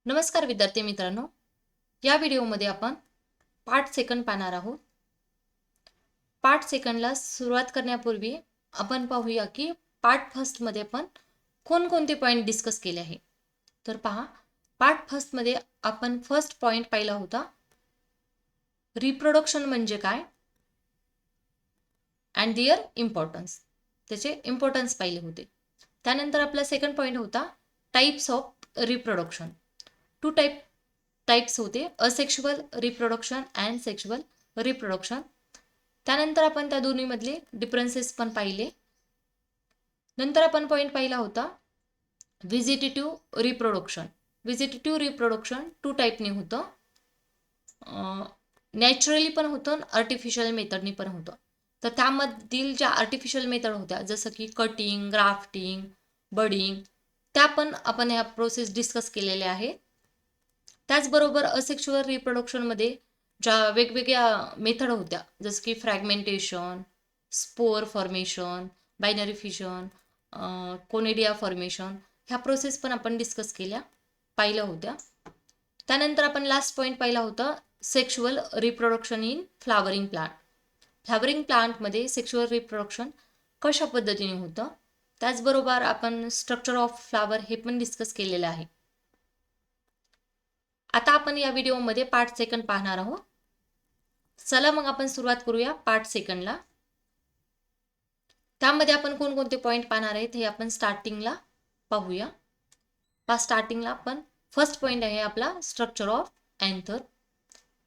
नमस्कार विद्यार्थी मित्रांनो, या व्हिडिओमध्ये आपण पार्ट सेकंड पाहणार आहोत. पार्ट सेकंडला सुरुवात करण्यापूर्वी आपण पाहूया की पार्ट फर्स्टमध्ये आपण कोणकोणते पॉईंट डिस्कस केले आहे. तर पहा, पार्ट फर्स्टमध्ये आपण फर्स्ट पॉईंट पाहिला होता, रिप्रोडक्शन म्हणजे काय अँड दिअर इम्पॉर्टन्स, त्याचे इम्पॉर्टन्स पाहिले होते. त्यानंतर आपला सेकंड पॉईंट होता types of reproduction. Two types होते, asexual reproduction and sexual reproduction. त्यानंतर आपण त्या दोन्हीमधले डिफरन्सेस पण पाहिले. नंतर आपण पॉईंट पाहिला होता vegetative reproduction. Vegetative reproduction two टाईपने होतं, नॅचरली पण होतं, आर्टिफिशियल मेथडनी पण होतं. तर त्यामधील ज्या आर्टिफिशियल मेथड होत्या जसं की कटिंग, ग्राफ्टिंग, बडिंग, त्या पण आपण ह्या प्रोसेस डिस्कस केलेल्या आहेत. त्याचबरोबर असेक्शुअल रिप्रोडक्शनमध्ये ज्या वेगवेगळ्या मेथड होत्या जसं की fragmentation, spore formation, binary fission, conidia formation, ह्या प्रोसेस पण आपण डिस्कस पाहिल्या होत्या. त्यानंतर आपण लास्ट पॉईंट पाहिला होता sexual reproduction in flowering plant. Flowering प्लांटमध्ये सेक्शुअल रिप्रोडक्शन कशा पद्धतीने होतं, त्याचबरोबर आपण स्ट्रक्चर ऑफ फ्लावर हे पण डिस्कस केलेलं आहे. आता आपण या व्हिडिओमध्ये पार्ट सेकंड पाहणार आहोत. चला मग आपण सुरुवात करूया पार्ट सेकंडला. त्यामध्ये आपण कोणकोणते पॉईंट पाहणार आहेत हे आपण स्टार्टिंगला पाहूया. स्टार्टिंगला आपण फर्स्ट पॉईंट आहे आपला स्ट्रक्चर ऑफ अँथर.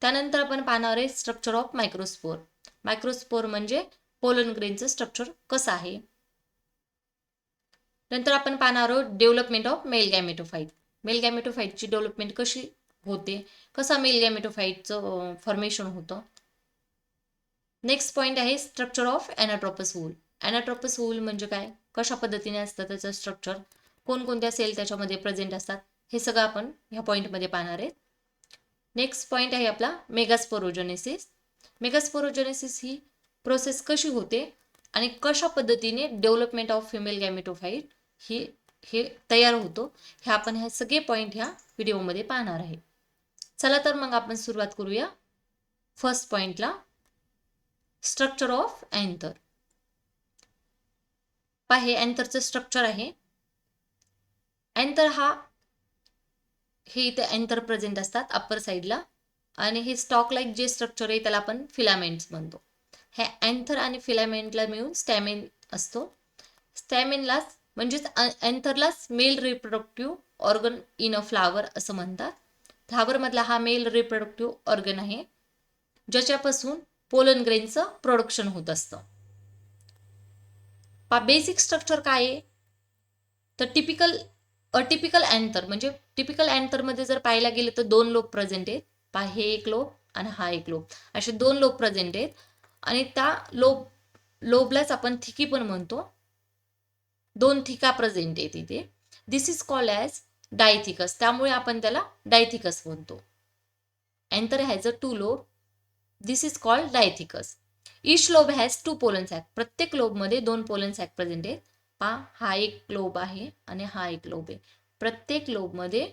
त्यानंतर आपण पाहणार आहे स्ट्रक्चर ऑफ मायक्रोस्पोर. मायक्रोस्पोर म्हणजे पोलन ग्रेनचं स्ट्रक्चर कसं आहे. नंतर आपण पाहणार आहोत development of male gametophyte. Male गॅमेटोफाईटची डेव्हलपमेंट कशी होते, कसा मेल गॅमेटोफाईटचं फॉर्मेशन होतं. नेक्स्ट पॉईंट आहे structure of anatropous ovule. Anatropous ovule म्हणजे काय, कशा पद्धतीने असतं त्याचं स्ट्रक्चर, कोणकोणत्या सेल त्याच्यामध्ये प्रेझेंट असतात, हे सगळं आपण ह्या पॉईंटमध्ये पाहणार आहेत. नेक्स्ट पॉईंट आहे आपला मेगास्पोरोजेनेसिस. मेगास्पोरोजेनेसिस ही प्रोसेस कशी होते आणि कशा पद्धतीने डेव्हलपमेंट ऑफ फिमेल गॅमेटोफाईट हे तयार होतो, हे आपण ह्या सगळे पॉईंट ह्या व्हिडिओमध्ये पाहणार आहे. चला तर मग आपण सुरुवात करूया फर्स्ट पॉईंटला, स्ट्रक्चर ऑफ अँथर. हे अँथरचं स्ट्रक्चर आहे. अँथर हे इथे अँथर प्रेझेंट असतात अप्पर साईडला, आणि हे स्टॉक लाईक जे स्ट्रक्चर आहे त्याला आपण फिलामेंट्स म्हणतो. हे अँथर आणि फिलामेंटला मिळून स्टॅमेन असतो. स्टॅमेनलाच म्हणजेच अँथरलाच male reproductive organ in a flower असं म्हणतात. फ्लावरमधला हा मेल रिप्रोडक्टिव्ह ऑर्गन आहे ज्याच्यापासून पोलन ग्रेनचं प्रोडक्शन होत असतं. बेसिक स्ट्रक्चर काय आहे तर टिपिकल अँथर म्हणजे टिपिकल अँथरमध्ये जर पाहायला गेलं तर दोन लोब प्रेझेंट आहेत. हे एक लोब आणि हा एक लोब, असे दोन लोब प्रेझेंट आहेत. आणि त्या लोबलाच आपण थिकी पण म्हणतो. दोन थिका प्रेझेंट आहेत इथे. This is called as dithecous, त्यामुळे आपण त्याला डायथिकस म्हणतो. Anther has a two lobe, this is called dithecous. Each lobe has two pollen sac. प्रत्येक लोबमध्ये दोन पोलन सॅक प्रेझेंट आहेत. हा एक लोब आहे आणि हा एक लोब आहे. प्रत्येक लोबमध्ये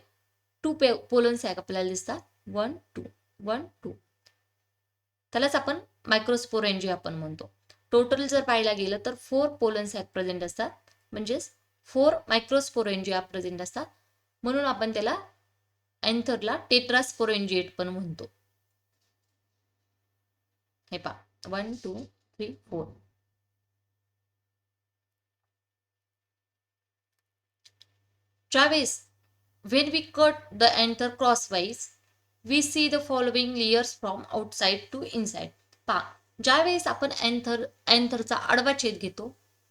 टू पोलन सॅक आपल्याला दिसतात, 1 2 1 2. त्यालाच आपण मायक्रोस्पोरेंजिया आपण म्हणतो. टोटल जर पाहायला गेलं तर 4 पोलन सॅक प्रेझेंट असतात, म्हणजेच 4 मायक्रोस्पोरेंजिया प्रेझेंट असतात. म्हणून आपण त्याला अँथरला टेट्रास्पोरेंजिएट पण म्हणतो. हे 1 2 3 4. ज्यावेळेस when we cut the anther crosswise we see the following layers from outside to inside. ज्यावेळेस आपण अँथरचा आडवा छेद घेतो,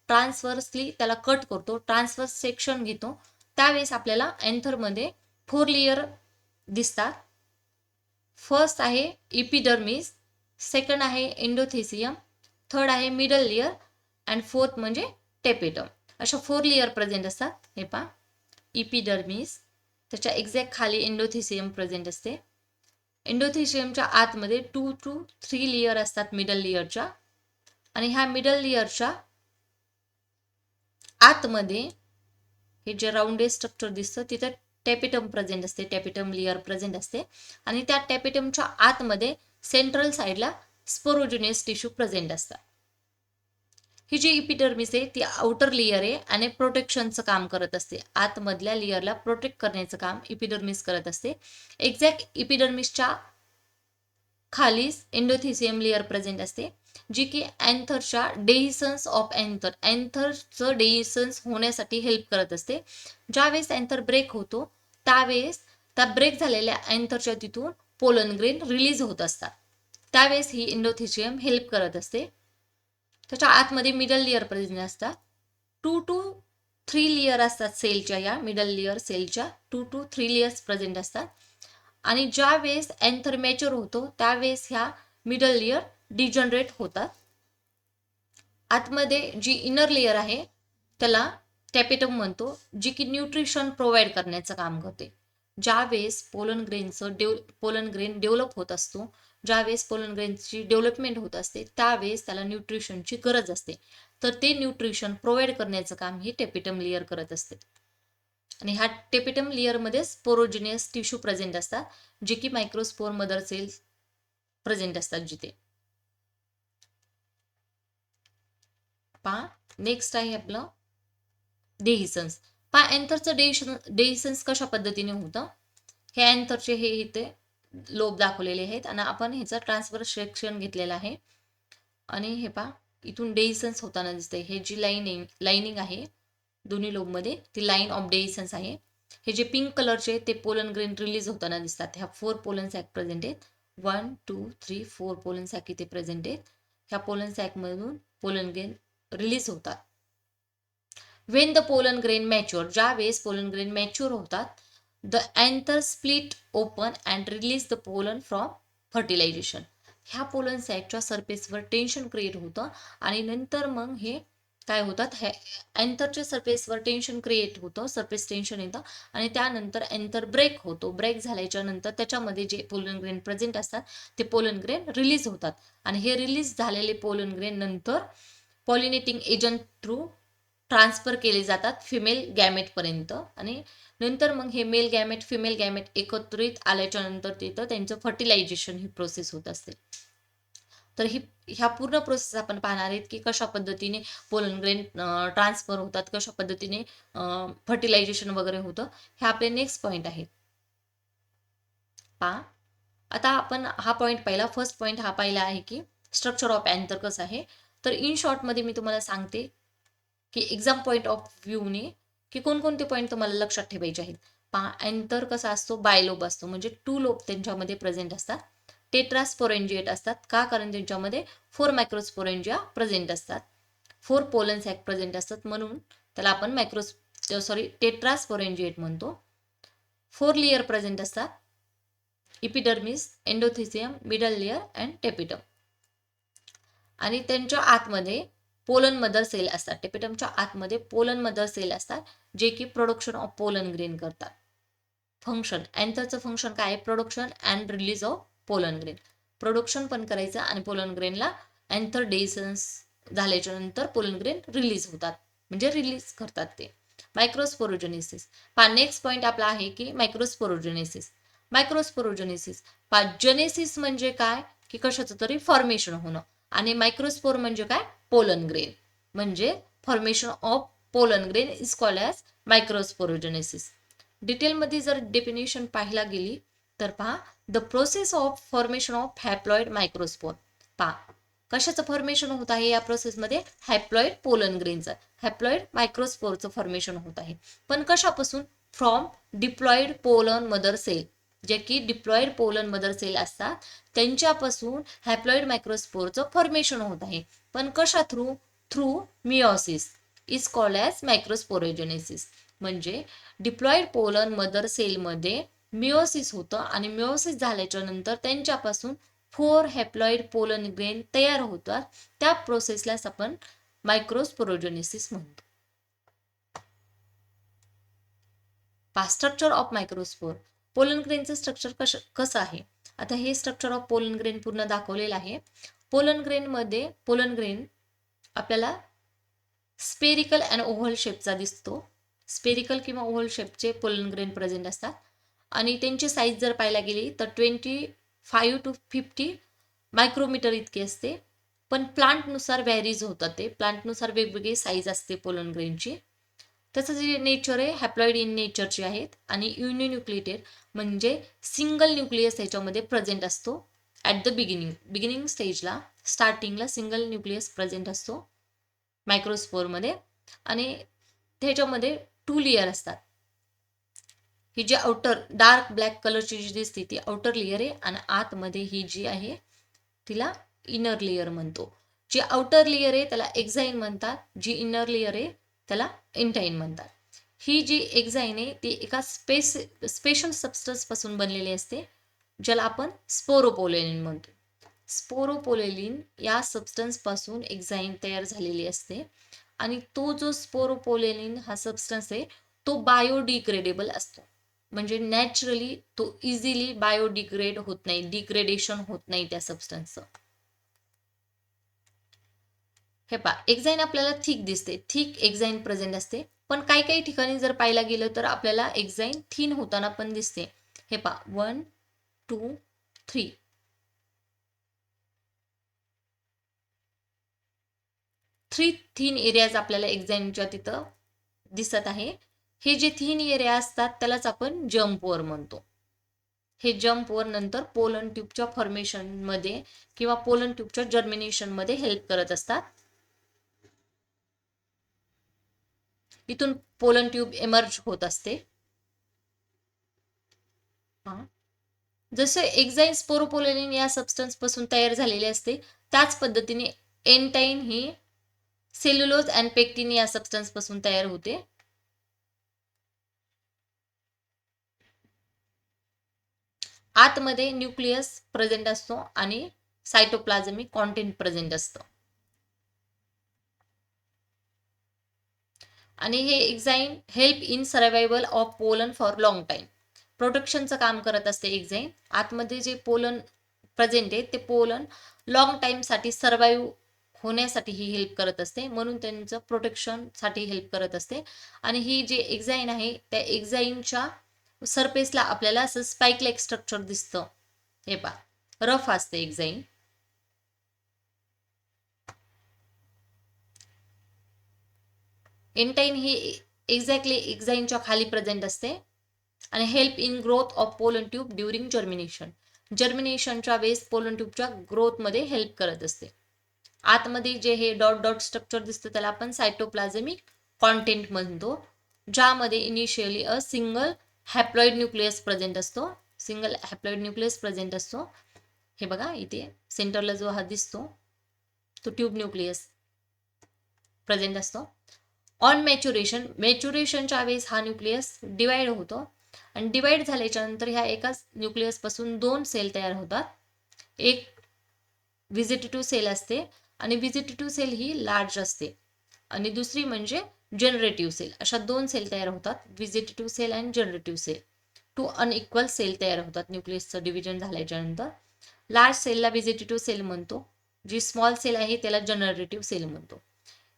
ट्रान्सवर्सली त्याला कट करतो, ट्रान्सवर्स सेक्शन घेतो, त्यावेळेस आपल्याला अँथरमध्ये 4 लेयर दिसतात. फर्स्ट आहे इपिडर्मिस, सेकंड आहे एंडोथेसियम, थर्ड आहे मिडल लेयर अँड फोर्थ म्हणजे टेपेटम. अशा 4 लेयर प्रेझेंट असतात. हे इपिडर्मिस, त्याच्या एक्झॅक्ट खाली एंडोथेसियम प्रेझेंट असते. एंडोथेसियमच्या आतमध्ये 2 to 3 लेयर असतात मिडल लेयरच्या, आणि ह्या मिडल लेयरच्या आतमध्ये हे जे राऊंडेड स्ट्रक्चर दिसतं तिथे टॅपिटम प्रेझेंट असते, टॅपिटम लेअर प्रेझेंट असते आणि त्या टॅपिटमच्या आतमध्ये सेंट्रल साईडला स्पोरोजिनियस टिश्यू प्रेझेंट असतात. ही जी इपिडर्मिस आहे ती आउटर लेअर आहे आणि प्रोटेक्शनचं काम करत असते. आतमधल्या लेअरला प्रोटेक्ट करण्याचं काम इपिडर्मिस करत असते. एक्झॅक्ट इपिडर्मिसच्या खाली एंडोथिसियम लेअर प्रेझेंट असते, जी की अँथरच्या डेहिसन्स ऑफ अँथरचं डेहिसन्स होण्यासाठी हेल्प करत असते. ज्यावेळेस अँथर ब्रेक होतो त्यावेळेस त्या ब्रेक झालेल्या अँथरच्या तिथून पोलन ग्रेन रिलीज होत असतात. त्यावेळेस ही एंडोथिसियम हेल्प करत असते. त्याच्या आतमध्ये मिडल लेअर प्रेझेंट असतात. 2 to 3 लेअर असतात सेलच्या, या मिडल लेअर सेलच्या 2 to 3 लेअर्स प्रेझेंट असतात. आणि ज्या वेळेस अँथर मॅच्युअर होतो त्यावेळेस ह्या मिडल लेअर डिजनरेट होतात. आतमध्ये जी इनर लेअर आहे त्याला टॅपिटम म्हणतो, जी की न्यूट्रिशन प्रोव्हाइड करण्याचं काम करते. ज्यावेळेस पोलन ग्रेन डेव्हलप होत असतो, ज्यावेळेस पोलन ग्रेनची डेव्हलपमेंट होत असते त्यावेळेस त्याला न्यूट्रिशनची गरज असते. तर ते न्यूट्रिशन प्रोव्हाइड करण्याचं काम ही टॅपिटम लेअर करत असते. आणि ह्या टॅपिटम लेअरमध्ये स्पोरोजिनियस टिश्यू प्रेझेंट असतात, जे की मायक्रोस्पोर मदर सेल्स प्रेझेंट असतात जिथे. पहा नेक्स्ट आहे आपलं डेहिसन्स. पहा अँथरचं डेहिसन्स कशा पद्धतीने होतं. हे अँथरचे हे इथे लोब दाखवलेले आहेत आणि आपण ह्याचा ट्रान्सफर सेक्शन घेतलेला आहे. आणि हे पहा इथून डेहिसन्स होताना दिसतंय. हे जी लाईनिंग आहे दोन्ही लोबमध्ये ती लाईन ऑफ डेहिसन्स आहे. हे जे पिंक कलरचे ते पोलन ग्रेन रिलीज होताना दिसतात. ह्या 4 पोलन सॅक प्रेझेंट आहेत. 1 2 3 4 पोलन सॅक इथे प्रेझेंट आहेत. ह्या पोलन सॅकमधून पोलन ग्रेन रिलीज होतात. When the pollen grain mature, ज्या वेळेस पोलन ग्रेन मॅच्युअर होतात, the anther split open and release the pollen from fertilization. ह्या पोलन सॅकच्या सरफेसवर टेन्शन क्रिएट होतं आणि नंतर मग हे काय होतात, अँथरच्या सरफेसवर टेन्शन क्रिएट होतं, सरफेस टेन्शन येतं आणि त्यानंतर अँथर ब्रेक होतो. ब्रेक झाल्याच्या नंतर त्याच्यामध्ये जे पोलन ग्रेन प्रेझेंट असतात ते पोलन ग्रेन रिलीज होतात आणि हे रिलीज झालेले पोलन ग्रेन नंतर पॉलिनेटिंग एजंट थ्रू ट्रान्सफर केले जातात फिमेल गॅमेटपर्यंत आणि नंतर मग हे मेल गॅमेट फिमेल गॅमेट एकत्रित आल्याच्या नंतर तिथं त्यांचं फर्टिलायझेशन ही प्रोसेस होत असते. तर ह्या पूर्ण प्रोसेस आपण पाहणार आहेत की कशा पद्धतीने पोलन ग्रेन ट्रान्सफर होतात, कशा पद्धतीने फर्टिलायझेशन वगैरे होतं. हे आपले नेक्स्ट पॉईंट आहे. पहा आता आपण हा पॉईंट पाहिला. फर्स्ट पॉईंट हा पाहिला आहे की स्ट्रक्चर ऑफ अँथर कसं आहे. तर इन शॉर्टमध्ये मी तुम्हाला सांगते की एक्झाम पॉईंट ऑफ व्ह्यूने की कोणकोणते पॉईंट तुम्हाला लक्षात ठेवायचे आहेत. पहा अँथर कसा असतो, बायलोब असतो, म्हणजे 2 लोब त्यांच्यामध्ये प्रेझेंट असतात. टेट्रास्पोरेंजिएट असतात का, कारण त्यांच्यामध्ये 4 मायक्रोस्पोरेंजिया प्रेझेंट असतात. 4 पोलन सॅक प्रेझेंट असतात म्हणून त्याला आपण टेट्रास्पोरेंजिएट म्हणतो. 4 लेअर प्रेझेंट असतात, इपिडर्मिस, एंडोथिसियम, मिडल लेअर अँड टॅपिटम. आणि त्यांच्या आतमध्ये पोलन मदर सेल असतात. टॅपिटमच्या आतमध्ये पोलन मदर सेल असतात, जे की प्रोडक्शन ऑफ पोलन ग्रेन करतात. फंक्शन अँथरचं फंक्शन काय आहे, production and release of pollen grain. Production पण करायचं आणि पोलन ग्रेनला अँथर डेहिसन्स झाल्याच्या नंतर पोलन ग्रेन रिलीज होतात, म्हणजे रिलीज करतात ते. मायक्रोस्पोरोजेनेसिस. पहा नेक्स्ट पॉईंट आपला आहे की मायक्रोस्पोरोजेनेसिस. मायक्रोस्पोरोजेनेसिस पहा, जेनेसिस म्हणजे काय की कशाचं तरी फॉर्मेशन होणं आणि मायक्रोस्पोर म्हणजे काय, पोलन ग्रेन. म्हणजे formation of pollen grain is called as microsporogenesis. डिटेलमध्ये जर डेफिनेशन पाहायला गेली तर पहा, the process of formation of haploid microspore. पहा कशाचं फॉर्मेशन होत आहे या प्रोसेसमध्ये, हॅप्लॉइड पोलन ग्रेनचं, हॅप्लॉइड मायक्रोस्पोरचं फॉर्मेशन होत आहे. पण कशापासून, from diploid pollen mother cell. जे की डिप्लॉइड पोलन मदर सेल असतात त्यांच्यापासून हॅप्लॉइड मायक्रोस्पोरचं फॉर्मेशन होत आहे. पण कशा through meiosis is called as microsporogenesis. म्हणजे डिप्लॉइड पोलन मदर सेलमध्ये मिओसिस होतं आणि मिओसिस झाल्याच्या नंतर त्यांच्यापासून 4 हॅप्लॉइड पोलन ग्रेन तयार होतात. त्या प्रोसेसलाच आपण मायक्रोस्पोरोजेनेसिस म्हणतो. Structure of microspore. पोलन ग्रेनचं स्ट्रक्चर कसं आहे. आता हे स्ट्रक्चर ऑफ पोलन ग्रेन पूर्ण दाखवलेलं आहे. पोलन ग्रेन आपल्याला स्पेरिकल अँड ओव्हल शेपचा दिसतो. स्पेरिकल किंवा ओव्हल शेपचे पोलन ग्रेन प्रेझेंट असतात आणि त्यांची साईज जर पाहायला गेली तर 25 to 50 मायक्रोमीटर इतकी असते. पण प्लांटनुसार व्हॅरीज होतात, ते प्लांटनुसार वेगवेगळी साईज असते पोलन ग्रेनची. त्याचं जे नेचर आहे हॅप्लॉइड इन नेचरचे आहेत आणि युनिन्यूक्लिएटेड म्हणजे सिंगल न्यूक्लियस ह्याच्यामध्ये प्रेझेंट असतो. ॲट द बिगिनिंग स्टेजला स्टार्टिंगला सिंगल न्यूक्लियस प्रेझेंट असतो मायक्रोस्पोअरमध्ये आणि त्याच्यामध्ये 2 लेयर असतात. ही जी आउटर डार्क ब्लॅक कलरची जी दिसते ती आउटर लेयर आहे आणि आतमध्ये ही जी आहे तिला इनर लेयर म्हणतो. जी आउटर लेयर आहे त्याला एक्झाईन म्हणतात, जी इनर लेयर आहे त्याला इंटाईन म्हणतात. ही जी एक्झाईन आहे ती एका स्पेशल सबस्टन्स पासून बनलेली असते ज्याला आपण स्पोरोपोलेनिन म्हणतो. स्पोरोपोलेनिन या सबस्टन्स पासून एक्झाईन तयार झालेली असते आणि तो जो स्पोरोपोलेनिन हा सबस्टन्स आहे तो बायोडिग्रेडेबल असतो. म्हणजे नॅचरली तो इझिली बायोडिग्रेड होत नाही, डिग्रेडेशन होत नाही त्या सबस्टन्सचं. हे पहा, एक्झाईन आपल्याला थिक दिसते, थिक एक्झाईन प्रेझेंट असते. पण काही काही ठिकाणी जर पाहायला गेलं तर आपल्याला एक्झाईन थिन होताना पण दिसते. हे पहा 1 2 3 थिन एरियाज आपल्याला एक्झाईनच्या तिथं दिसत आहे. हे जे थिन एरिया असतात त्यालाच आपण जम्प ओव्हर म्हणतो. हे जम्प ओव्हर नंतर पोलन ट्यूबच्या फॉर्मेशनमध्ये किंवा पोलन ट्यूबच्या जर्मिनेशनमध्ये हेल्प करत असतात. इथून पोलन ट्यूब एमर्ज होत असते. जसे एक्झाईन स्पोरोपोलेनिन या सबस्टन्स पासून तयार झालेले असते त्याच पद्धतीने एनटाईन ही सेल्युलोज अँड पेक्टिन या सबस्टन्स पासून तयार होते. आतमध्ये न्यूक्लियस प्रेझेंट असतो आणि सायटोप्लाझमिक कॉन्टेंट प्रेझेंट असतं. आणि हे exine help in survival of pollen for long time. प्रोटेक्शनचं काम करत असते एक्झाईन. आतमध्ये जे पोलन प्रेझेंट आहे ते पोलन लॉंग टाईमसाठी सर्वाईव्ह होण्यासाठी ही हेल्प करत असते, म्हणून त्यांचं प्रोटेक्शनसाठी हेल्प करत असते. आणि ही जी एक्झाईन आहे त्या एक्झाईनच्या सरफेसला आपल्याला असं स्पाइक लाईक स्ट्रक्चर दिसतं. हे पहा, रफ असते एक्झाईन. एनटाईन ही एक्झॅक्टली एक्झाईनच्या खाली प्रेझेंट असते आणि help in growth of pollen tube during germination. जर्मिनेशनच्या वेळेस पोलन ट्यूबच्या ग्रोथमध्ये हेल्प करत असते. आतमध्ये जे हे डॉट डॉट स्ट्रक्चर दिसतं त्याला आपण सायटोप्लाझमिक कॉन्टेंट म्हणतो, ज्यामध्ये initially a single haploid nucleus present असतो. सिंगल हॅप्लॉइड न्यूक्लियस प्रेझेंट असतो. हे बघा इथे सेंटरला जो हा दिसतो तो ट्यूब न्यूक्लियस प्रेझेंट असतो. ऑन मॅच्युरेशनच्या वेळेस हा न्यूक्लियस डिवाइड होतो आणि डिवाइड झाल्याच्या नंतर ह्या एकाच न्यूक्लियस पासून 2 सेल तयार होतात. एक व्हिजिटेटिव्ह सेल असते आणि व्हिजिटेटिव्ह सेल ही लार्ज असते आणि दुसरी म्हणजे जनरेटिव्ह सेल. अशा 2 सेल तयार होतात, व्हिजिटेटिव्ह सेल आणि जनरेटिव्ह सेल. 2 अनइक्वल सेल तयार होतात न्यूक्लियसचं डिव्हिजन झाल्याच्या नंतर. लार्ज सेलला व्हिजिटेटिव्ह सेल म्हणतो, जी स्मॉल सेल आहे त्याला जनरेटिव्ह सेल म्हणतो.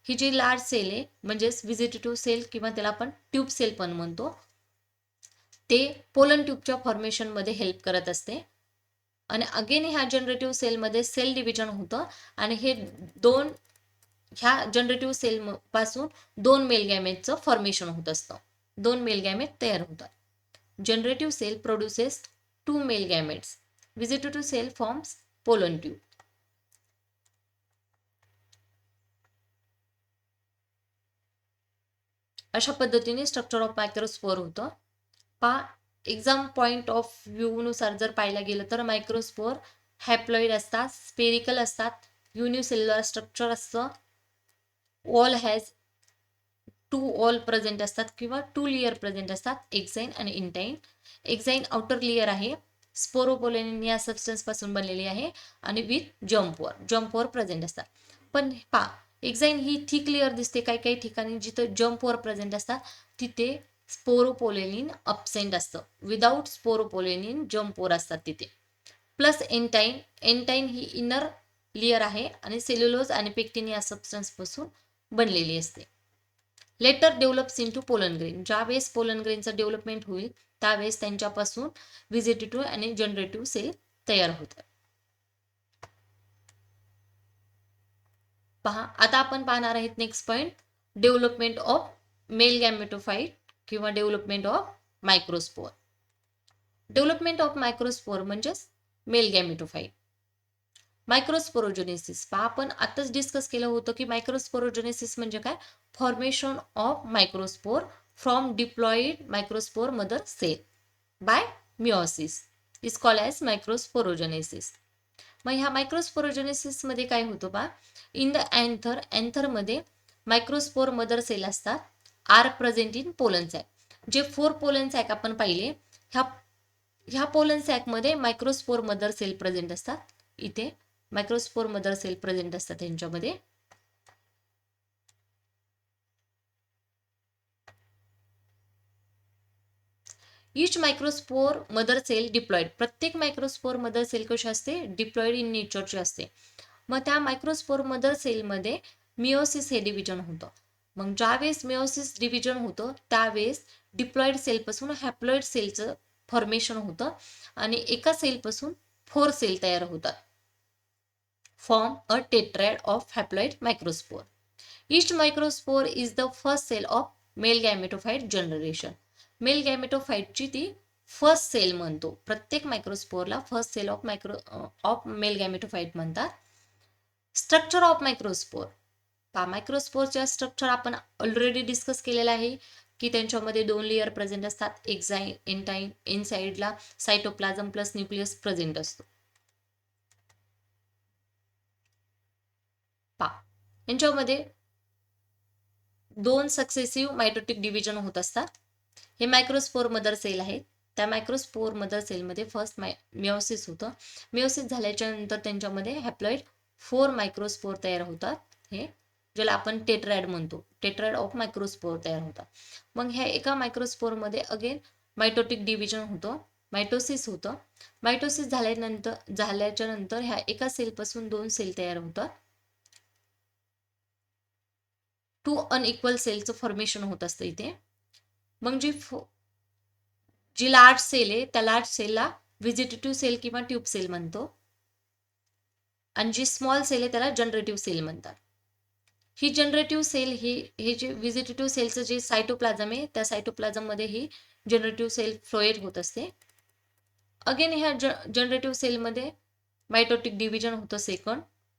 ही जी लार्ज सेल आहे म्हणजेच व्हिजिटेटिव्ह सेल किंवा त्याला आपण ट्यूब सेल पण म्हणतो, ते पोलन ट्यूबच्या फॉर्मेशनमध्ये हेल्प करत असते. आणि अगेन ह्या जनरेटिव्ह सेलमध्ये सेल डिव्हिजन होतं आणि हे ह्या जनरेटिव्ह सेल पासून 2 मेल गॅमेटचं फॉर्मेशन होत असतं. 2 मेल गॅमेट तयार होतात. Generative cell produces 2 male gametes. Vegetative cell forms pollen tube. अशा पद्धतीने स्ट्रक्चर ऑफ मायक्रोस्पोअर होतं. पहा, एक्झाम पॉइंट ऑफ व्ह्यूनुसार जर पाहायला गेलं तर मायक्रोस्पोअर हॅप्लॉइड असतात, स्पेरिकल असतात, युनिसेल्युलर स्ट्रक्चर असतं, वॉल हॅज 2 वॉल प्रेझेंट असतात किंवा 2 लेयर प्रेझेंट असतात, एक्झाईन आणि इंटाईन. एक्झाईन आउटर लेयर आहे, स्पोरोपोलेनिन या सबस्टन्स पासून बनलेली आहे आणि विथ जम्प ओव्हर प्रेझेंट असतात. पण पहा, एक्झाईन ही थिक लेयर दिसते काही काही ठिकाणी, जिथं जम्प ओव्हर प्रेझेंट असतात तिथे स्पोरोपोलेनिन अब्सेंट असतं. विदाउट स्पोरोपोलेनिन जम्प ओव्हर असतात तिथे. प्लस एनटाईन ही इनर लेयर आहे आणि सेल्युलोज आणि पेक्टिन या सबस्टन्स पासून बनलेली असते. Later develops into pollen grain. ज्यावेळेस पोलन ग्रेनचं डेव्हलपमेंट होईल त्यावेळेस त्यांच्यापासून व्हिजिटेटिव्ह आणि जनरेटिव्ह सेल तयार होतात. पहा, आता आपण पाहणार आहेत next point, development of male gametophyte किंवा development of microspore. Development of microspore म्हणजेच मेल गॅमेटोफाइट. मायक्रोस्पोरोजेनेसिस पहा, आपण आताच डिस्कस केलं होतं की मायक्रोस्पोरोजेनेसिस म्हणजे काय, formation of microspore from diploid microspore mother cell by meiosis is called as microsporogenesis. मग ह्या मायक्रोस्पोरोजेनेसिस मध्ये काय होतं बा, इन द अँथरमध्ये मायक्रोस्पोर मदर सेल असतात, are present in pollen sac. जे 4 पोलन सॅक आपण पाहिले, ह्या पोलन सॅकमध्ये मायक्रोस्पोर मदर सेल प्रेझेंट असतात. इथे मायक्रोस्पोर मदर सेल प्रेझेंट असतात त्यांच्यामध्ये. Each microspore mother cell diploid. प्रत्येक मायक्रोस्पोर मदर सेल कशी असते, डिप्लॉइड इन नेचरची असते. मग त्या मायक्रोस्पोर मदर सेलमध्ये मिओसिस हे डिव्हिजन होतं. मग ज्यावेळेस मिओसिस डिव्हिजन होतं त्यावेळेस डिप्लॉइड सेलपासून हॅप्लॉइड सेलचं फॉर्मेशन होतं आणि एका सेलपासून 4 सेल तयार होतात. Form a tetrad of haploid microspore. Each microspore is the first cell of male gametophyte generation. Male गॅमेटोफाइटची ती फर्स्ट सेल म्हणतो. प्रत्येक मायक्रोस्पोरला first cell of male gametophyte म्हणतात. Structure of microspore. मायक्रोस्पोरच्या स्ट्रक्चर आपण ऑलरेडी डिस्कस केलेलं आहे की त्यांच्यामध्ये 2 लेअर प्रेझेंट असतात. इनसाइडला सायटोप्लाझम प्लस न्यूक्लियस प्रेझेंट असतो. यांच्यामध्ये 2 सक्सेसिव्ह मायटोटिक डिव्हिजन होत असतात. हे मायक्रोस्पोर मदर सेल आहेत. त्या मायक्रोस्पोर मदर सेलमध्ये फर्स्ट मिओसिस होतं. मिओसिस झाल्याच्या नंतर त्यांच्यामध्ये हॅप्लॉइड 4 मायक्रोस्पोर तयार होतात. हे ज्याला आपण टेट्रॅड म्हणतो, टेट्रॅड ऑफ मायक्रोस्पोर तयार होतात. मग ह्या एका मायक्रोस्पोरमध्ये अगेन मायटोटिक डिव्हिजन होतं, मायटोसिस होतं. मायटोसिस झाल्याच्या नंतर ह्या एका सेलपासून 2 सेल तयार होतात. 2 अनइक्वल सेलचं फॉर्मेशन होत असतं इथे. मग जी लार्ज सेल आहे त्या लार्ज सेलला व्हिजिटेटिव्ह सेल किंवा ट्यूब सेल म्हणतो आणि जी स्मॉल सेल आहे त्याला जनरेटिव्ह सेल म्हणतात. ही जनरेटिव्ह सेल हे जे व्हिजिटेटिव्ह सेलचं जे सायटोप्लाझम आहे त्या सायटोप्लाझममध्ये ही जनरेटिव्ह सेल फ्लोएट होत असते. अगेन ह्या जनरेटिव्ह सेलमध्ये मायटोटिक डिव्हिजन होतं.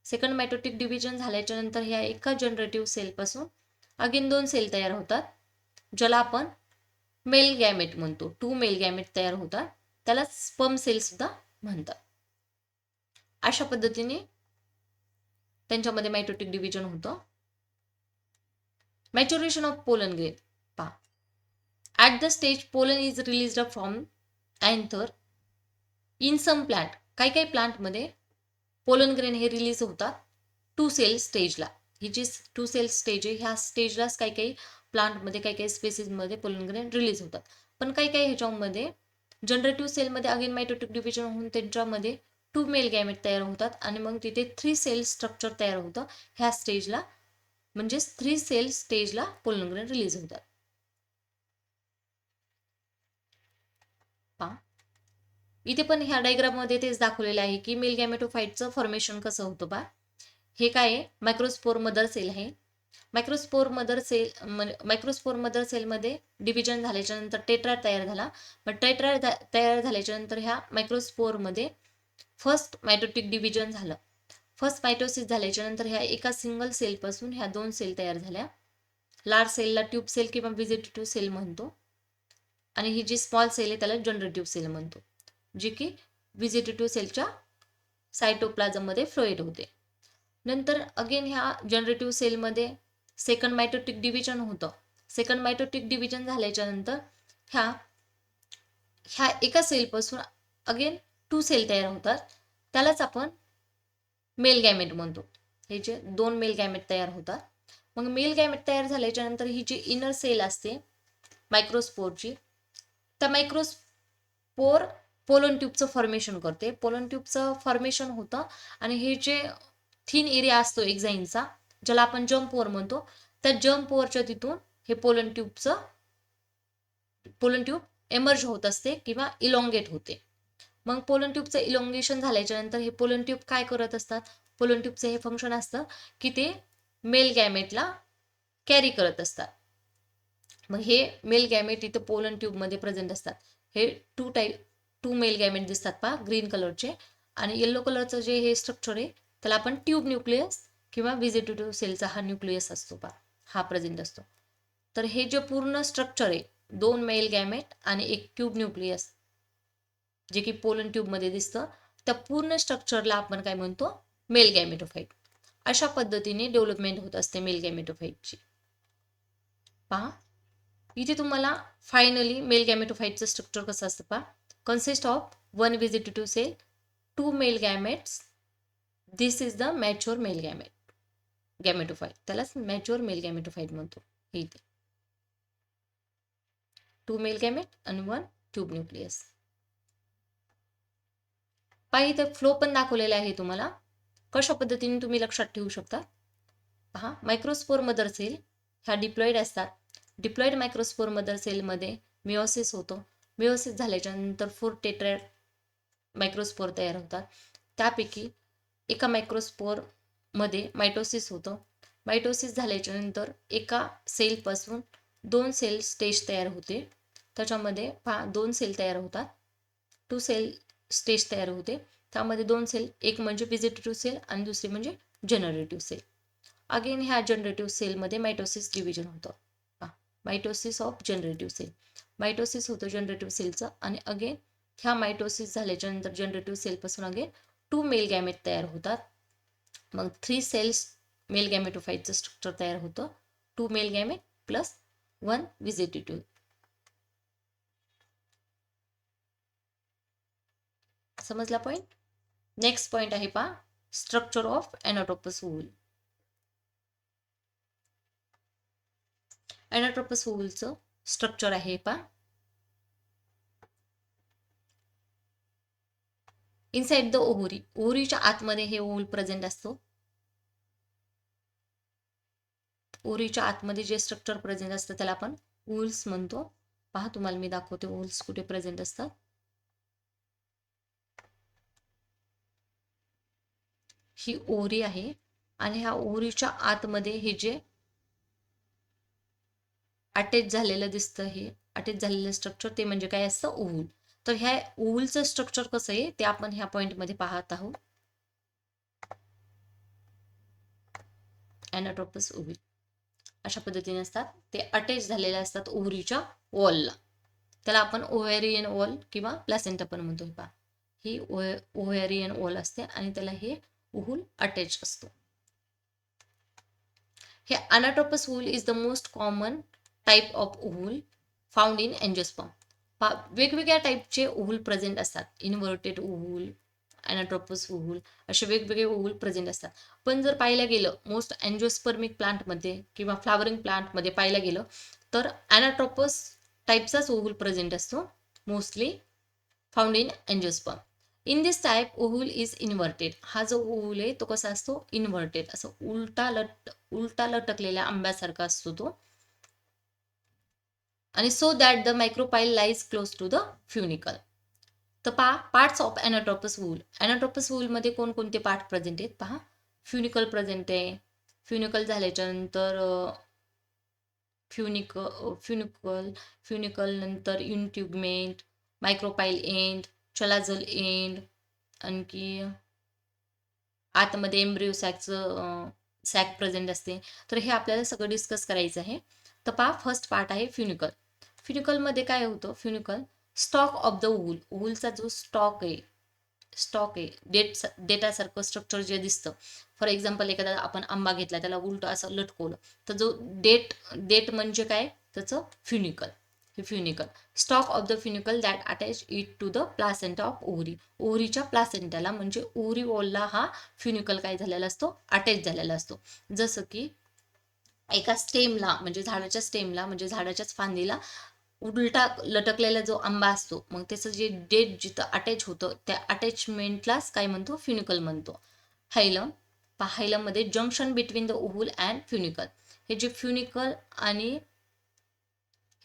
सेकंड मायटोटिक डिव्हिजन झाल्याच्या नंतर ह्या एका जनरेटिव्ह सेलपासून अगेन 2 सेल तयार होतात, ज्याला आपण मेल गॅमेट म्हणतो. 2 मेल गॅमेट तयार होतात, त्याला स्पर्म सेल सुद्धा म्हणतात. अशा पद्धतीने त्यांच्यामध्ये मायटोटिक डिव्हिजन होतं. मॅच्युरेशन ऑफ पोलन ग्रेन पहा. At the stage pollen is released from anther in some plant. काही प्लांटमध्ये पोलन ग्रेन हे रिलीज होतात 2 सेल स्टेजला. ही जी 2 सेल स्टेज आहे ह्या स्टेजलाच काही प्लांटमध्ये काही स्पेसिसमध्ये पोलन ग्रेन रिलीज होतात. पण काही ह्याच्यामध्ये जनरेटिव्ह सेलमध्ये अगेन मायटोटिक डिव्हिजन होऊन त्यांच्यामध्ये 2 मेल गॅमेट तयार होतात आणि मग तिथे 3 सेल स्ट्रक्चर तयार होतं ह्या स्टेजला, म्हणजे 3 सेल स्टेजला पोलन ग्रेन रिलीज होतात. इथे पण ह्या डायग्राममध्ये तेच दाखवलेलं आहे की मेल गॅमेटोफाइटचं फॉर्मेशन कसं होतं बा. हे काय आहे, मायक्रोस्पोर मदर सेल आहे. मायक्रोस्पोर मदर सेलमध्ये डिव्हिजन झाल्याच्या नंतर टेट्रॅड तयार झाला. मग टेट्रॅड तयार झाल्याच्या नंतर ह्या मायक्रोस्पोरमध्ये फर्स्ट मायटोटिक डिव्हिजन झालं. फर्स्ट मायटोसिस झाल्याच्या नंतर ह्या एका सिंगल सेलपासून ह्या 2 सेल तयार झाल्या. लार्ज सेलला ट्यूब सेल किंवा व्हिजिटेटिव्ह सेल म्हणतो आणि ही जी स्मॉल सेल आहे त्याला जनरेटिव्ह सेल म्हणतो, जी की व्हिजिटेटिव्ह सेलच्या सायटोप्लाझममध्ये फ्लोएट होते. नंतर अगेन ह्या जनरेटिव्ह सेलमध्ये सेकंड मायटोटिक डिव्हिजन होतं. सेकंड मायटोटिक डिव्हिजन झाल्याच्या नंतर ह्या एका सेलपासून अगेन 2 सेल तयार होतात, त्यालाच आपण मेल गॅमेट म्हणतो. हे जे 2 मेल गॅमेट तयार होतात. मग मेल गॅमेट तयार झाल्याच्या नंतर ही जी इनर सेल असते मायक्रोस्पोरची, त्या मायक्रोस्पोर पोलन ट्यूबचं फॉर्मेशन करते. पोलन ट्यूबचं फॉर्मेशन होतं आणि हे जे थिन एरिया असतो एक्झाईनचा, ज्याला आपण जम्प ओव्हर म्हणतो, त्या जम्प ओव्हरच्या तिथून हे पोलन ट्यूब एमर्ज होत असते किंवा इलॉंगेट होते. मग पोलन ट्यूबचं इलॉंगेशन झाल्याच्या नंतर हे पोलन ट्यूब काय करत असतात, पोलन ट्यूबचं हे फंक्शन असतं की ते मेल गॅमेटला कॅरी करत असतात. मग हे मेल गॅमेट इथं पोलन ट्यूबमध्ये प्रेझेंट असतात. हे टू मेल गॅमेट दिसतात पहा ग्रीन कलरचे, आणि येलो कलरचं जे हे स्ट्रक्चर आहे त्याला आपण ट्यूब न्यूक्लियस किंवा व्हेजिटेटिव्ह सेलचा हा न्यूक्लियस असतो पहा, हा प्रेझेंट असतो. तर हे जे पूर्ण स्ट्रक्चर आहे, 2 मेल गॅमेट आणि एक ट्यूब न्यूक्लियस जे की पोलन ट्यूबमध्ये दिसतं, त्या पूर्ण स्ट्रक्चरला आपण काय म्हणतो, मेल गॅमेटोफाइट. अशा पद्धतीने डेव्हलपमेंट होत असते मेल गॅमेटोफाइटची. पहा इथे तुम्हाला फायनली मेल गॅमेटोफाइटचं स्ट्रक्चर कसं असतं पहा, consist of 1 vegetative cell, 2 male gametes. This is the mature male gametophyte. त्यालाच मॅच्युअर मेल गॅमेटोफाइट म्हणतो. इथे 2 मेल गॅमेट आणि 1 ट्यूब न्यूक्लियस. पहा इथे फ्लो पण दाखवलेला आहे तुम्हाला, कशा पद्धतीने तुम्ही लक्षात ठेवू शकता. पहा मायक्रोस्पोर मदर सेल ह्या डिप्लॉइड असतात. डिप्लॉइड मायक्रोस्पोर मदर सेलमध्ये मिओसिस होतो. मिओसिस झाल्याच्या नंतर 4 टेट्रॅड मायक्रोस्पोर तयार होतात. त्यापैकी एका मायक्रोस्पोर मध्ये मायटोसिस होतं. मायटोसिस झाल्याच्या नंतर एका सेलपासून 2 सेल स्टेज तयार होते. त्याच्यामध्ये 2 सेल तयार होतात, 2 सेल स्टेज तयार होते. त्यामध्ये 2 सेल, एक म्हणजे व्हेजिटेटिव्ह सेल आणि दुसरी म्हणजे जनरेटिव्ह सेल. अगेन ह्या जनरेटिव्ह सेलमध्ये मायटोसिस डिव्हिजन होतं. Mitosis of generative cell, mitosis होतं जनरेटिव्ह सेलचं, आणि अगेन ह्या मायटोसिस झाल्याच्या नंतर जनरेटिव्ह सेलपासून अगेन 2 मेल गॅमेट तयार होतात. मग 3 सेल्स मेल गॅमेटोफाइटचं स्ट्रक्चर तयार होतं, 2 मेल गॅमेट प्लस 1 व्हेजिटेटिव्ह. समजला पॉइंट. नेक्स्ट पॉइंट आहे पहा, structure of anatropous ovule. एनाटोपस ओव्हलचं structure आहे पहा, इनसाइड द ओव्हरी. ओव्हरीच्या आतमध्ये हे ओव्हल प्रेझेंट असतो. ओव्हरीच्या आतमध्ये जे स्ट्रक्चर प्रेझेंट असतं त्याला आपण ओव्हल्स म्हणतो. पहा तुम्हाला मी दाखवते ओव्हल्स कुठे प्रेझेंट असतात. ही ओव्हरी आहे आणि ह्या ओव्हरीच्या आतमध्ये हे जे अटॅच झालेलं दिसतं, हे अटॅच झालेलं स्ट्रक्चर ते म्हणजे काय असतं, ओव्हल. तर ह्या ओव्हलचं स्ट्रक्चर कसं आहे ते आपण ह्या पॉइंटमध्ये पाहत आहोत. एनाटोपस ओव्हल अशा पद्धतीने असतात, ते अटॅच झालेले असतात ओव्हरीच्या वॉलला. त्याला आपण ओव्हॅरियन वॉल किंवा प्लॅसेंटा पण म्हणतो. पहा ही ओव्हॅरियन वॉल असते आणि त्याला हे ओव्हल अटॅच असतो. हे anatropous ovule is the most common type of ovule found in angiosperm. वेगवेगळ्या टाईपचे ओव्हल प्रेझेंट असतात. इन्व्हर्टेड ओव्हल, एनाटोपस ओव्हल, असे वेगवेगळे ओव्हल प्रेझेंट असतात. पण जर पाहायला गेलं मोस्ट एंजिओस्पर्मिक प्लांटमध्ये किंवा फ्लावरिंग प्लांटमध्ये पाहायला गेलं तर एनाटोपस टाईपचाच ओव्हल प्रेझेंट असतो, mostly found in angiosperm. In this type ovule is inverted. हा जो ओव्हल आहे तो कसा असतो, इन्व्हर्टेड, असं उलटा लटकलेल्या आंब्यासारखा असतो तो. आणि so that the micropyle lies close to the funicle. तर पहा parts of anatropous ovule. Anatropous ovule मध्ये कोणकोणते पार्ट प्रेझेंट आहेत पहा. फ्युनिकल प्रेझेंट आहे. फ्युनिकल झाल्याच्या नंतर फ्युनिकल नंतर इंट्युगमेंट, मायक्रोपाइल एंड, चलाझल एंड, आणखी आतमध्ये एम्ब्रिओ सॅक प्रेझेंट असते. तर हे आपल्याला सगळं डिस्कस करायचं आहे. तर पहा फर्स्ट पार्ट आहे फ्युनिकल. फ्युनिकलमध्ये काय होतं, फ्युनिकल स्टॉक ऑफ द ओव्हल. ओव्हलचा जो स्टॉक आहे डेटासारखं स्ट्रक्चर जे दिसतं. फॉर एक्झाम्पल एखादा आपण आंबा घेतला, त्याला उलट असं लटकवलं तर जो डेट म्हणजे काय, त्याचं फ्युनिकल. हे funicle stalk of the funicle that attach it to the placenta of ovary. ओव्हरीच्या प्लासेंटाला म्हणजे ओव्हरी वॉलला हा फ्युनिकल काय झालेला असतो, अटॅच झालेला असतो. जसं की एका स्टेमला म्हणजे झाडाच्या स्टेमला म्हणजे झाडाच्याच फांदीला उलटा लटकलेला जो आंबा असतो, मग त्याचं जे डेट जिथं अटॅच होतं त्या अटॅचमेंटलाच काय म्हणतो, फ्युनिकल म्हणतो. हायलम. हायलम मध्ये junction between the ovule and funicle. हे जे फ्युनिकल आणि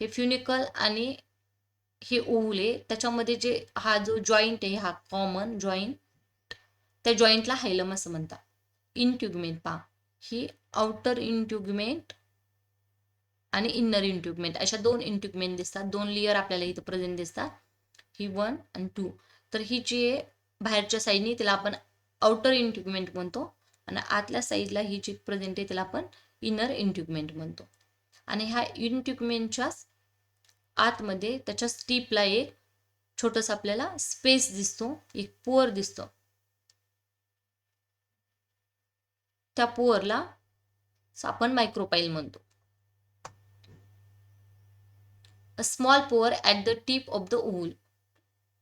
हे फ्युनिकल आणि हे ओव्हल आहे, त्याच्यामध्ये जे हा जो जॉईंट आहे, हा कॉमन जॉईंट, त्या जॉईंटला हायलम असं म्हणतात. इंट्युगमेंट पहा, ही आउटर इंट्युगमेंट आणि इन्नर इंट्युगमेंट अशा दोन इंट्युगमेंट दिसतात. दोन लेअर आपल्याला इथं प्रेझेंट दिसतात, ही 1 आणि 2. तर ही जी आहे बाहेरच्या साईडनी तिला आपण आउटर इंट्युगमेंट म्हणतो आणि आतल्या साईडला ही जी प्रेझेंट आहे तिला आपण इनर इंट्युगमेंट म्हणतो. आणि ह्या इंट्युगमेंटच्या आतमध्ये त्याच्या स्टीपला एक छोटंसं आपल्याला स्पेस दिसतो, एक पोअर दिसतो. त्या पोअरला आपण मायक्रोपाईल म्हणतो. A small pore at the tip of the ovule.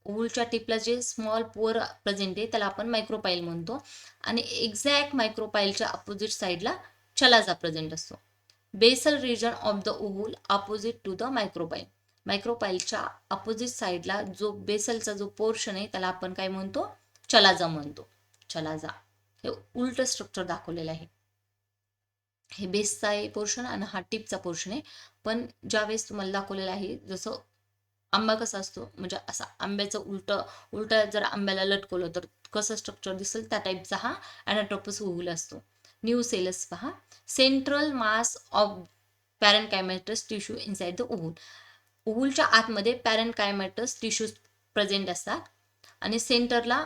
ओव्हलच्या टिपला जे स्मॉल पोअर प्रेझेंट आहे त्याला आपण मायक्रोपाईल म्हणतो. आणि एक्झॅक्ट मायक्रोपाईलच्या अपोजिट साईडला चलाजा प्रेझेंट असतो. Basal region of the ovule opposite to the micropyle. मायक्रोपाईलच्या अपोजिट साईडला जो बेसलचा जो पोर्शन आहे त्याला आपण काय म्हणतो, चलाजा म्हणतो. चलाजा हे उलट स्ट्रक्चर दाखवलेलं आहे. हे बेसचा आहे पोर्शन आणि हा टिपचा पोर्शन आहे. पण ज्यावेळेस तुम्हाला दाखवलेला आहे, जसं आंबा कसा असतो, म्हणजे असा आंब्याचं उलटा जर आंब्याला लटकवलं तर कसं स्ट्रक्चर दिसेल त्या टाईपचा हा ॲनाट्रोपस ओव्हल असतो. न्यूसेलस पहा, central mass of parenchymatous tissue inside the ovule. ओव्हलच्या आतमध्ये पॅरेनकायमॅटस टिश्यूज प्रेझेंट असतात आणि सेंटरला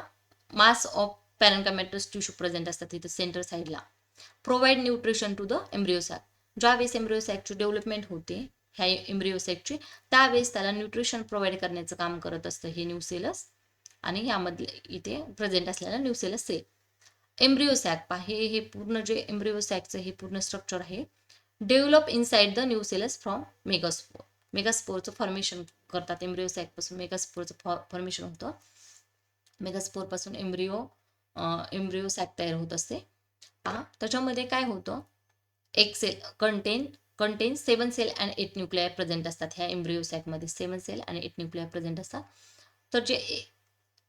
mass of parenchymatous tissue present असतात तिथे सेंटर साईडला. Provide nutrition to the embryo sac. ज्यावेळेस एम्ब्रियोसॅकची डेव्हलपमेंट होते ह्या एम्ब्रियोसॅकची, त्यावेळेस त्याला न्यूट्रिशन प्रोव्हाइड करण्याचं काम करत असतं हे न्यूसेलस आणि यामधले इथे प्रेझेंट असलेला न्यूसेलस सेल. एम्ब्रियोसॅक पहा, हे पूर्ण जे एम्ब्रियोसॅकचं हे पूर्ण स्ट्रक्चर आहे. Develop inside the nucellus from megaspore. मेगास्पोरचं फॉर्मेशन करतात एम्ब्रियोसॅकपासून मेगास्पोरचं फॉर्मेशन होतं. मेगास्पोरपासून एम्ब्रियोसॅक तयार होत असते. पहा त्याच्यामध्ये काय होतं, एक cell contain 7 cell and 8 nuclei present असतात. ह्या एम्ब्रियोसॅकमध्ये 7 सेल आणि 8 न्यूक्लिआय प्रेझेंट असतात. तर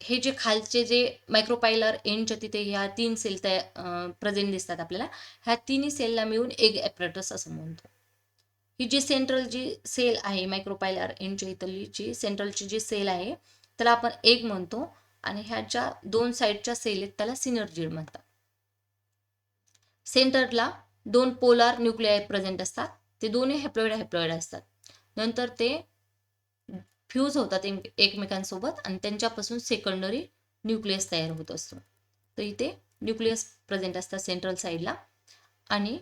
हे जे खालचे जे मायक्रोपायलर एंडच्या तिथे ह्या 3 सेल प्रेझेंट दिसतात आपल्याला, ह्या तिन्ही सेलला मिळून एक ॲपरेटस असं म्हणतो. ही जी सेंट्रल जी सेल आहे मायक्रोपायलर एंडच्या इथली जी सेंट्रलची जी सेल आहे त्याला आपण एग म्हणतो आणि ह्याच्या 2 साईडच्या सेल आहेत त्याला सिनर्जिड म्हणतात. सेंटरला 2 पोलार न्यूक्लिआय प्रेझेंट असतात, ते दोन्ही हॅप्लॉइड असतात. नंतर ते फ्यूज होतात एकमेकांसोबत आणि त्यांच्यापासून सेकंडरी न्यूक्लियस तयार होत असतो. तर इथे न्यूक्लियस प्रेझेंट असतात सेंट्रल साईडला. आणि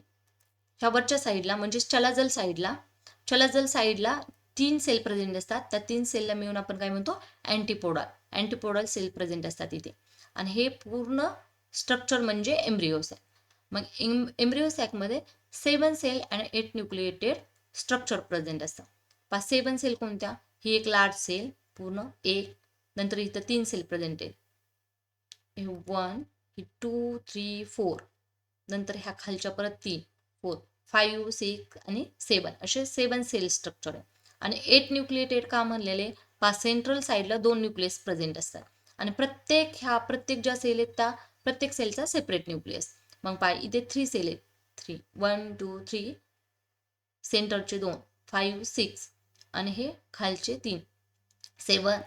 ह्या वरच्या साईडला म्हणजे चलाजल साईडला 3 सेल प्रेझेंट असतात. त्या 3 सेलला मिळून आपण काय म्हणतो, अँटीपोडल सेल प्रेझेंट असतात इथे. आणि हे पूर्ण स्ट्रक्चर म्हणजे एम्ब्रियोसॅक. मग एम्ब्रियोसॅकमध्ये 7 सेल आणि 8 न्यूक्लिएटेड स्ट्रक्चर प्रेझेंट असतात. 7 सेल कोणत्या, ही एक लार्ज सेल पूर्ण एक, नंतर इथं 3 सेल प्रेझेंट आहे, 1 ही 2 3 4, नंतर ह्या खालच्या परत 3 4 5 6 आणि 7 असे 7 सेल स्ट्रक्चर आहे. आणि 8 न्यूक्लिएटेड का म्हणलेले, सेंट्रल साईडला 2 न्यूक्लियस प्रेझेंट असतात आणि प्रत्येक ज्या सेल आहेत त्या प्रत्येक सेलचा सेपरेट न्यूक्लियस. मग इथे 3 सेल आहेत, 3 1 2 3, सेंटरचे 2 5 6 आणि हे खालचे 3 7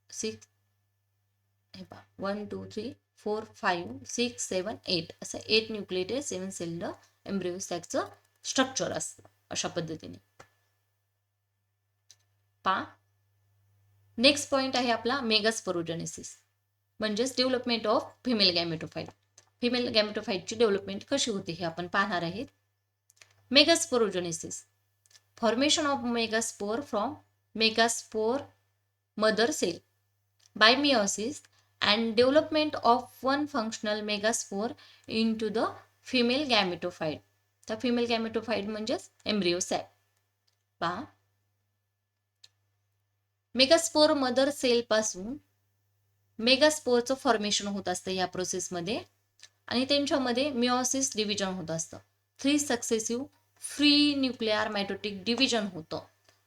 6, हे पहा 1 2 3 4 5 6 7 8 असं 8 न्यूक्लिएटेड 7 सेल्ड एम्ब्रियोसॅकचं स्ट्रक्चर असतं अशा पद्धतीने. नेक्स्ट पॉइंट आहे आपला मेगास्पोरोजेनेसिस, म्हणजेच development of female gametophyte. Female गॅमेटोफाइटची डेव्हलपमेंट कशी होते हे आपण पाहणार आहेत. Megasporogenesis, formation of megaspore from megaspore mother cell by meiosis and development of one functional megaspore into the female gametophyte. तर फिमेल गॅमेटोफाइट म्हणजेच एम्ब्रियोसॅक. पहा, मेगास्पोर मदर सेल पासून मेगास्पोरचं फॉर्मेशन होत असतं या प्रोसेसमध्ये आणि त्यांच्यामध्ये मियोसिस डिव्हिजन होत असतं. 3 successive free nuclear mitotic division होतं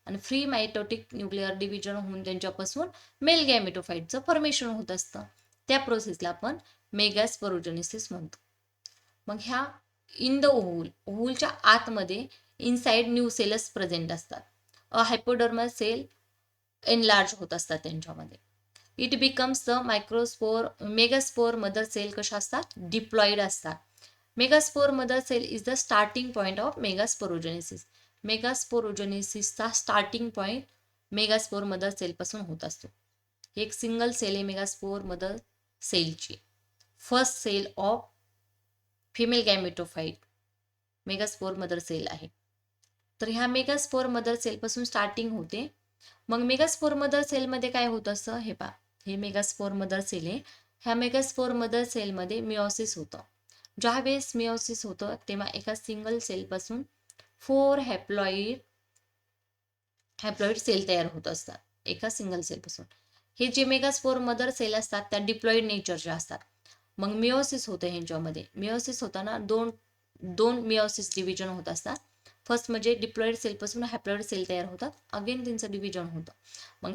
आणि फ्री मायटोटिक न्यूक्लिअर डिव्हिजन होऊन त्यांच्यापासून मेल गॅमेटोफाइटचं फॉर्मेशन होत असतं. त्या प्रोसेसला आपण मेगास्पोरोजेनेसिस म्हणतो. मग ह्या इन द ओव्हलच्या आतमध्ये इनसाइड न्यूसेलस प्रेझेंट असतात. हायपोडर्मल सेल एनलार्ज होत असतात त्यांच्यामध्ये. It becomes the microspore megaspore mother cell कशा असतात डिप्लॉइड असतात. Megaspore mother cell is the starting point of megasporogenesis. मेगास्पोरोजेनेसिसचा starting point megaspore mother cell पासून होत असतो. एक सिंगल सेल आहे मेगास्पोर मदर सेलची. First cell of female gametophyte megaspore mother cell आहे. तर ह्या मेगास्पोर मदर सेल पासून स्टार्टिंग होते. मग मेगास्पोर मदर सेलमध्ये काय होत असतं हे पहा, हे मेगास्पोर मदर सेल आहे. ह्या मेगास्पोर मदर सेलमध्ये मिओसिस होतं. ज्यावेळेस मिओसिस होतं तेव्हा एका सिंगल सेलपासून 4 हॅप्लॉइड सेल तयार होत असतात एका सिंगल सेलपासून. हे जे मेगास्पोर मदर सेल असतात त्या डिप्लॉइड नेचरच्या असतात. मग मिओसिस होतं ह्यांच्यामध्ये. मिओसिस होताना दोन मिओसिस डिव्हिजन होत असतात. फर्स्ट म्हणजे डिप्लॉइड सेलपासून हॅप्लॉइड सेल तयार होतात. अगेन त्यांचं डिव्हिजन होतं. मग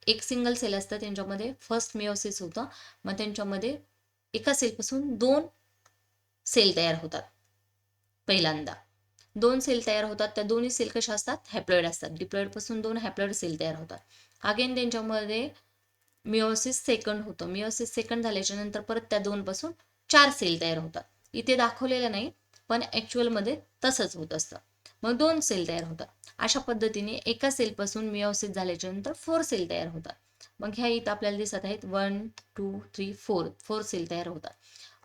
एक सिंगल सेल असतं त्यांच्यामध्ये फर्स्ट मिओसिस होतं. मग त्यांच्यामध्ये एका सेलपासून 2 सेल तयार होतात. पहिल्यांदा 2 सेल तयार होतात. त्या दोन्ही सेल कशा असतात हॅप्लॉइड असतात. डिप्लॉइड पासून 2 हॅप्लॉइड सेल तयार होतात. अगेन त्यांच्यामध्ये मिओसिस सेकंड होतं. मिओसिस सेकंड झाल्याच्या नंतर परत त्या 2 पासून 4 सेल तयार होतात. इथे दाखवलेलं नाही पण ॲक्च्युअलमध्ये तसंच होत असतं. मग 2 सेल तयार होतात. अशा पद्धतीने एका सेलपासून मिओसिस झाल्याच्या नंतर 4 सेल तयार होतात. मग ह्या इथं आपल्याला दिसत आहेत 1 2 3 4 सेल तयार होतात.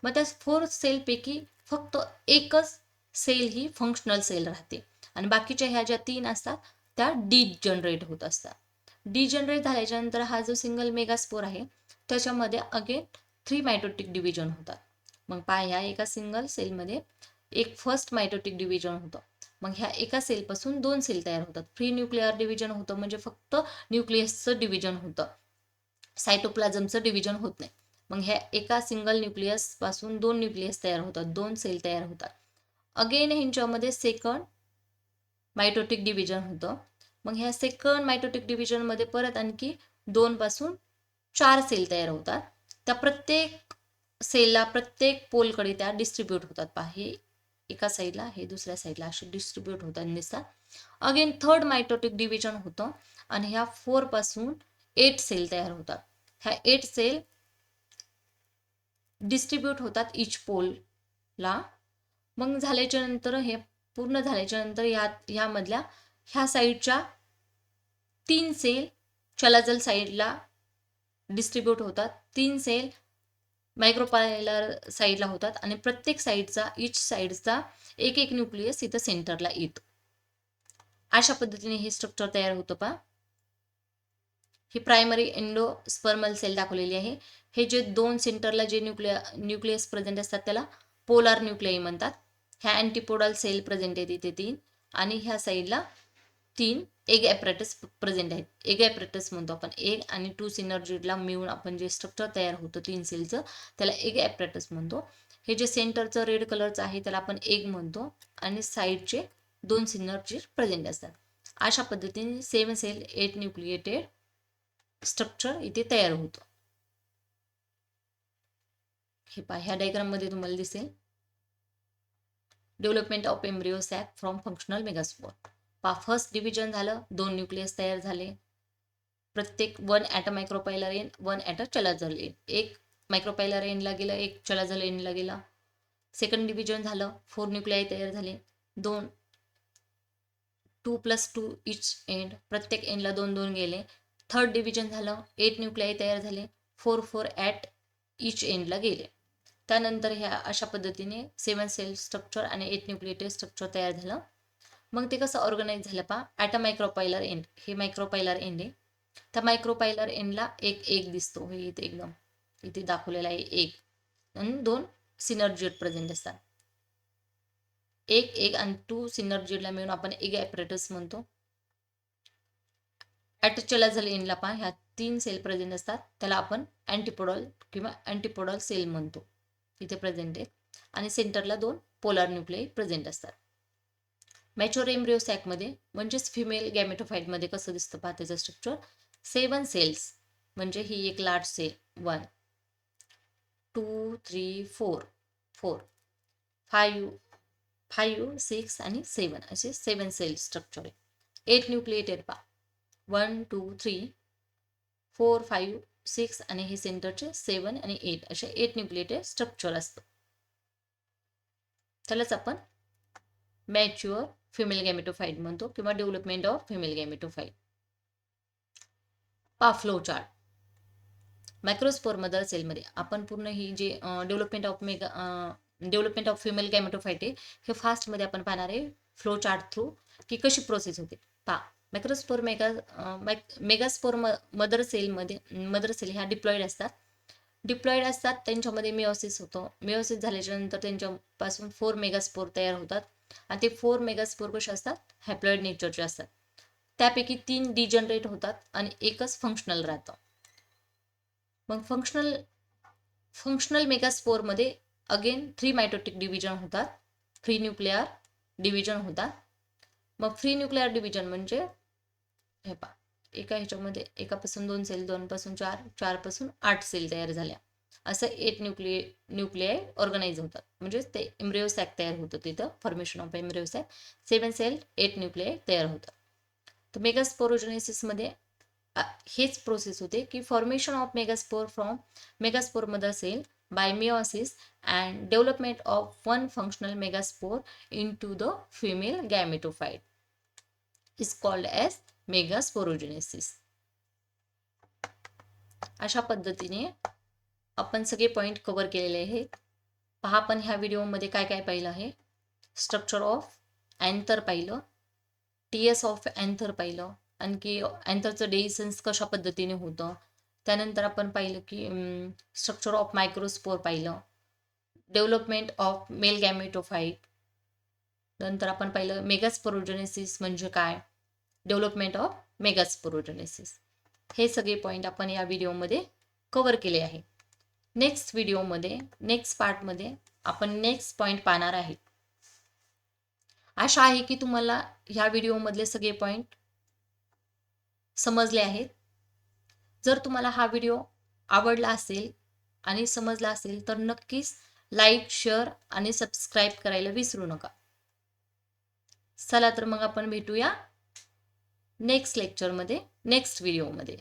मग त्या 4 सेलपैकी फक्त एकच सेल ही फंक्शनल सेल राहते आणि बाकीच्या ह्या ज्या 3 असतात त्या डिजनरेट होत असतात. डिजनरेट झाल्याच्या नंतर हा जो सिंगल मेगास्पोर आहे त्याच्यामध्ये अगेन 3 मायटोटिक डिव्हिजन होतात. मग पहा ह्या एका सिंगल सेलमध्ये एक फर्स्ट मायटोटिक डिव्हिजन होतं. मग ह्या एका सेलपासून 2 सेल तयार होतात. फ्री न्यूक्लिअर डिव्हिजन होतं म्हणजे फक्त न्यूक्लियसचं डिव्हिजन होतं, सायटोप्लाझमचं डिव्हिजन होत नाही. मग ह्या एका सिंगल न्यूक्लियस पासून 2 न्यूक्लियस तयार होतात, 2 सेल तयार होतात. अगेन ह्यांच्यामध्ये सेकंड मायटोटिक डिव्हिजन होतं. मग ह्या सेकंड मायटोटिक डिव्हिजनमध्ये परत आणखी 2 पासून 4 सेल तयार होतात. त्या प्रत्येक सेलला प्रत्येक पोलकडे त्या डिस्ट्रीब्यूट होतात. पहा हे एका साईडला हे दुसऱ्या साईडला असे डिस्ट्रीब्यूट होतात दिसतात. अगेन थर्ड मायटोटिक डिव्हिजन होतं आणि ह्या 4 पासून 8 सेल तयार होतात. ह्या 8 सेल डिस्ट्रीब्यूट होतात इच पोलला. मग झाल्याच्या नंतर हे पूर्ण झाल्याच्या नंतर ह्यामधल्या ह्या साईडच्या 3 सेल चलाजल साईडला डिस्ट्रीब्यूट होतात. 3 सेल मायक्रोपायलर साईडला होतात आणि प्रत्येक साईडचा इच साईडचा एक न्यूक्लियस इथं सेंटरला येतो. अशा पद्धतीने हे स्ट्रक्चर तयार होतं. पहा ही प्रायमरी एंडोस्पर्मल सेल दाखवलेली आहे. हे जे 2 सेंटरला जे न्यूक्लियस प्रेझेंट असतात त्याला पोलार न्यूक्लियाई म्हणतात. ह्या अँटीपोडल सेल प्रेझेंट आहेत इथे 3 आणि ह्या साईडला 3 एग ॲपरेटस प्रेझेंट आहेत. एग ॲपरेटस म्हणतो आपण. एग आणि 2 सिनर्जिडला मिळून आपण जे स्ट्रक्चर तयार होतं 3 सेलचं त्याला एग ॲपरेटस म्हणतो. हे जे सेंटरचं रेड कलरचं आहे त्याला आपण एग म्हणतो आणि साईडचे 2 सिनर्जिड प्रेझेंट असतात. अशा पद्धतीने 7 सेल 8 न्यूक्लिएटेड स्ट्रक्चर इथे तयार होतं. हे पहा ह्या डायग्राम मध्ये तुम्हाला दिसेल development of embryo sac from functional megaspore. पहा फर्स्ट डिव्हिजन झालं, 2 न्यूक्लियस तयार झाले. प्रत्येक 1 atom micropylar end 1 atom chalazal end. एक मायक्रोपायलर एंडला गेला, एक चलाझल एंडला गेला. सेकंड डिव्हिजन झालं, 4 न्यूक्लियाई तयार झाले. 2 + 2 इच एंड. प्रत्येक एंडला 2 गेले. थर्ड डिव्हिजन झालं, 8 न्यूक्लियाई तयार झाले. 4 ॲट इच एंडला गेले. त्यानंतर ह्या अशा पद्धतीने 7 सेल स्ट्रक्चर आणि 8 न्यूक्लिएटेड स्ट्रक्चर तयार झालं. मग ते कसं ऑर्गनाइज झालं पहा. ॲटम मायक्रोपायलर एंड, हे मायक्रोपायलर एंड आहे. त्या मायक्रोपायलर एंडला एक दिसतो. हे इथे एकदम इथे दाखवलेला आहे एक आणि 2 सिनर्जिड प्रेझेंट असतात. एक आणि 2 सिनर्जिडला मिळून आपण एग ॲपरेटस म्हणतो. ॲटोचलाझल एंडला पहा ह्या 3 सेल प्रेझेंट असतात त्याला आपण अँटीपोडल किंवा अँटीपोडल सेल म्हणतो. इथे प्रेझेंट आहे आणि सेंटरला 2 पोलार न्यूक्लियाई प्रेझेंट असतात. मॅच्युअर एम्ब्रियो सॅकमध्ये म्हणजेच फिमेल गॅमेटोफाइटमध्ये कसं दिसतं पहा त्याचं स्ट्रक्चर. 7 सेल्स म्हणजे ही एक लार्ज सेल 1 2 3 4 5 6 आणि 7 असे 7 सेल स्ट्रक्चर आहे. 8 न्यूक्लिएट आहेत पहा. 1 2 3 4 5 6 आणि हे सेंटरचे 7 आणि 8 असे 8 न्यूक्लिएटेड स्ट्रक्चर असतं. त्यालाच आपण मॅच्युअर फिमेल गॅमेटोफाइट म्हणतो किंवा डेव्हलपमेंट ऑफ फिमेल गॅमेटोफाइट. पहा फ्लो चार्ट. मायक्रोस्पोर मदर सेलमध्ये आपण पूर्ण ही जे डेव्हलपमेंट ऑफ फिमेल गॅमेटोफाइट आहे हे फास्टमध्ये आपण पाहणार आहे फ्लो चार्ट थ्रू की कशी प्रोसेस होते. पहा मायक्रोस्पोर मेगास्पोर मदर सेल ह्या डिप्लॉइड असतात. त्यांच्यामध्ये मिओसिस होतं. मिओसिस झाल्याच्या नंतर त्यांच्यापासून 4 मेगास्पोर तयार होतात आणि ते 4 मेगास्पोर कसे असतात, हॅप्लॉइड नेचरचे असतात. त्यापैकी 3 डिजनरेट होतात आणि एकच फंक्शनल राहतं. मग फंक्शनल मेगास्पोरमध्ये अगेन 3 मायटोटिक डिव्हिजन होतात, 3 न्यूक्लिअर डिव्हिजन होतात. मग 3 न्यूक्लिअर डिव्हिजन म्हणजे हे पहा, एका ह्याच्यामध्ये एकापासून 2 सेल, 2 पासून 4, 4 पासून 8 सेल तयार झाल्या. असं 8 न्यूक्लिआय ऑर्गनाइज होतात. म्हणजे ते एम्ब्रियो सॅक तयार होतं तिथं, formation of embryo sac. 7 cell 8 nuclei तयार होतात. तर मेगास्पोरोजेनेसिसमध्ये हेच प्रोसेस होते की formation of megaspore from megaspore mother cell by meiosis and development of one functional megaspore into the female gametophyte is called as megasporogenesis. अशा पद्धतीने आपण सगळे पॉइंट कव्हर केलेले आहेत. पहा आपण ह्या व्हिडिओमध्ये काय काय पाहिलं आहे. स्ट्रक्चर ऑफ अँथर पाहिलं, टीएस ऑफ अँथर पाहिलं, आणखी अँथरचं डेइसन्स कशा पद्धतीने होतं. त्यानंतर आपण पाहिलं की स्ट्रक्चर ऑफ मायक्रोस्पोर पाहिलं, डेव्हलपमेंट ऑफ मेल गॅमेटोफाइट. नंतर आपण पाहिलं मेगास्पोरोजेनेसिस म्हणजे काय, डेव्हलपमेंट ऑफ मेगास्पोरोजेनेसिस. हे सगळे पॉइंट आपण या व्हिडिओमध्ये कव्हर केले आहे. नेक्स्ट व्हिडिओमध्ये, नेक्स्ट पार्टमध्ये आपण नेक्स्ट पॉइंट पाहणार आहे. आशा आहे की तुम्हाला ह्या व्हिडिओमधले सगळे पॉइंट समजले आहेत. जर तुम्हाला हा व्हिडिओ आवडला असेल आणि समजला असेल तर नक्कीच लाईक, शेअर आणि सबस्क्राईब करायला विसरू नका. चला तर मग आपण भेटूया नेक्स्ट लेक्चरमध्ये, नेक्स्ट व्हिडिओमध्ये.